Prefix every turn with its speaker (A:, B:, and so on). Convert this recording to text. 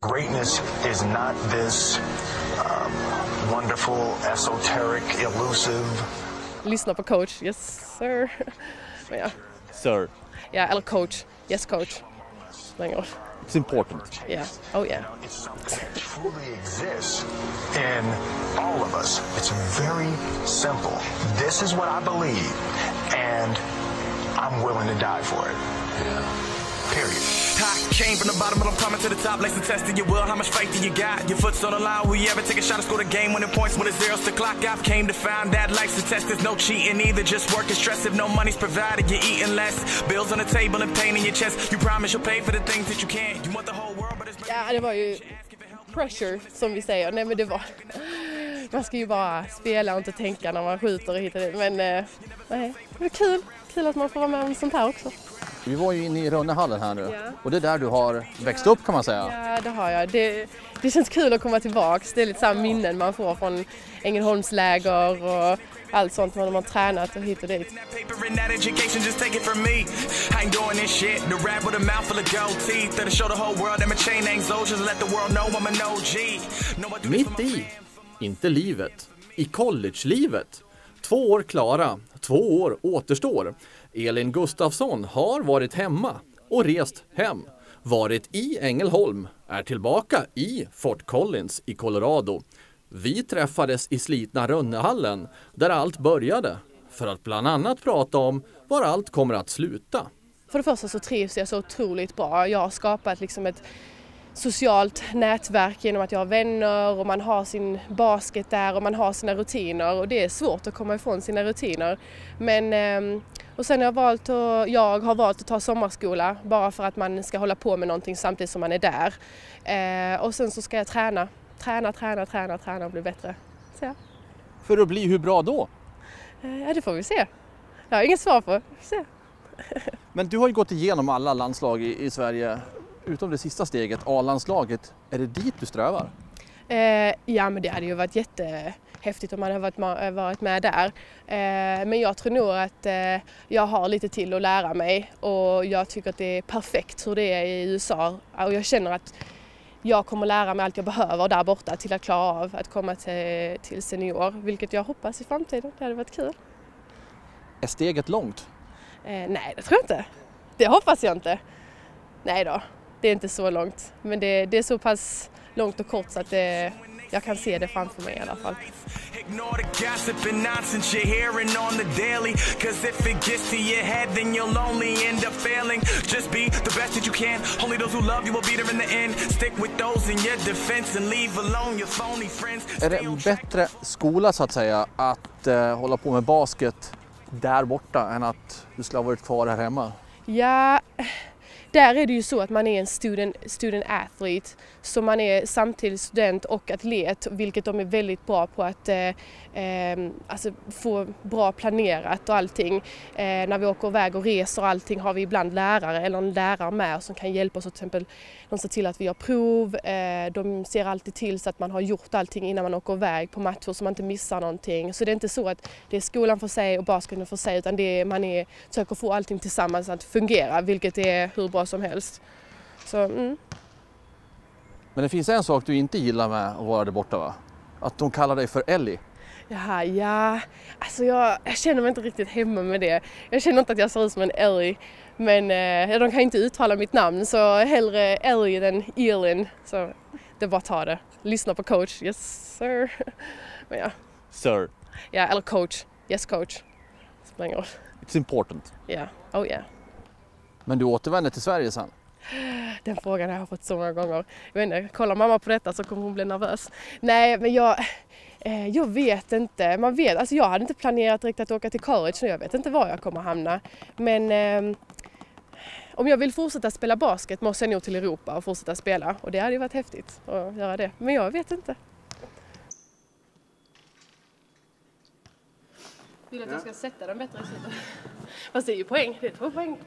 A: Greatness is not this wonderful, esoteric, elusive.
B: Lyssna på coach, yes sir. Ja.
C: Sir.
B: Ja, eller coach, yes coach.
C: It's important.
B: Yeah, oh yeah.
A: It's something that truly exists in all of us. It's very simple. This is what I believe, and I'm willing to die for it. Yeah. Period.
D: I came from the bottom, but I'm coming to the top. Like the test of your will, how much faith do you got? Your foot's on the line, will you ever take a shot and score the game? Winning points when it's zeros to clock. I've came to find that life's a test, there's no cheating either. Just work and stress, if no money's provided, you're eating less. Bills on the table and pain in your chest. You promise you'll pay for the things that you can't. You want the whole world, but it's...
B: Ja, det var ju pressure, som vi säger. Nej, men det var... Man ska ju bara spela och inte tänka när man skjuter och hittar det. Men nej, det är kul. Kul att man får vara med om sånt här också.
C: Vi var ju inne i Rönnehallen här nu.
B: Ja.
C: Och det är där du har växt upp, kan man säga.
B: Ja, det har jag. Det känns kul att komma tillbaka. Det är lite samma minnen man får från Ängelholmsläger och allt sånt när man har tränat och hit och dit.
C: Mitt i, inte livet, i college-livet. 2 år klara, 2 år återstår. Elin Gustafsson har varit hemma och rest hem. Varit i Ängelholm, är tillbaka i Fort Collins i Colorado. Vi träffades i slitna Rönnehallen där allt började. För att bland annat prata om var allt kommer att sluta.
B: För det första så trivs jag så otroligt bra. Jag har skapat liksom ett socialt nätverk genom att jag har vänner och man har sin basket där och man har sina rutiner. Och det är svårt att komma ifrån sina rutiner. Men... Och sen har jag har valt att ta sommarskola bara för att man ska hålla på med någonting samtidigt som man är där. Och sen så ska jag träna och bli bättre. Så ja.
C: För att bli hur bra då?
B: Ja, det får vi se. Jag har inget svar på. Se.
C: Men du har ju gått igenom alla landslag i Sverige utom det sista steget, A-landslaget. Är det dit du strävar?
B: Ja, men det hade ju varit jättehäftigt om man hade varit med där. Men jag tror nog att jag har lite till att lära mig och jag tycker att det är perfekt hur det är i USA. Och jag känner att jag kommer lära mig allt jag behöver där borta till att klara av att komma till senior, vilket jag hoppas i framtiden. Det hade varit kul.
C: Är steget långt?
B: Nej, det tror jag inte. Det hoppas jag inte. Nej då, det är inte så långt. Men det är så pass långt och kort så att jag kan se det framför mig i alla fall.
D: Ignore the gossip and nonsense you're hearing on the daily. Cause if it gets to your head then you'll only end up failing. Just be the best that you can. Only those who love you will be there in the end. Stick with those in your defense and leave alone your phony friends.
C: Är det en bättre skola så att säga att hålla på med basket där borta än att du skulle ha varit kvar här hemma?
B: Ja, där är det ju så att man är en student athlete, så man är samtidigt student och atlet, vilket de är väldigt bra på att alltså få bra planerat och allting. När vi åker iväg och reser och allting har vi ibland lärare eller en lärare med som kan hjälpa oss. Till exempel, de ser till att vi har prov, de ser alltid till så att man har gjort allting innan man åker iväg på matcher så man inte missar någonting. Så det är inte så att det är skolan för sig och basketen för sig, utan man försöker få allting tillsammans att fungera, vilket är hur bra som helst. Så,
C: Men det finns en sak du inte gillar med att vara där borta, va? Att de kallar dig för Ellie.
B: Jaha, ja. Alltså jag känner mig inte riktigt hemma med det. Jag känner inte att jag ser ut som en Ellie. Men de kan inte uttala mitt namn, så hellre Ellie än Elin. Så det är bara att ta det. Lyssna på coach, yes sir. Men ja.
C: Sir.
B: Ja, eller coach, yes coach. Spelar roll.
C: It's important.
B: Ja, oh yeah.
C: Men du återvänder till Sverige sen?
B: Den frågan har jag fått så många gånger. Jag vet inte, kollar mamma på detta så kommer hon bli nervös. Nej, men jag vet inte. Alltså jag hade inte planerat direkt att åka till college, så jag vet inte var jag kommer hamna. Men om jag vill fortsätta spela basket måste jag nog till Europa och fortsätta spela. Och det hade ju varit häftigt att göra det. Men jag vet inte. Vill att jag ska sätta den bättre i sidan? Fast det är ju poäng. Det är 2 poäng.